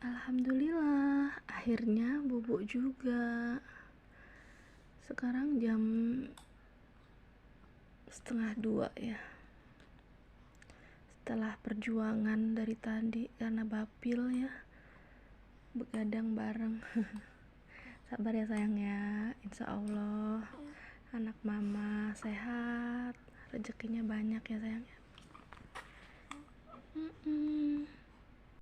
Alhamdulillah, akhirnya bubuk juga. Sekarang jam 1:30 ya. Setelah perjuangan dari tadi karena bapil ya, begadang bareng. Sabar ya sayang ya, insya Allah anak mama sehat, rezekinya banyak ya sayang.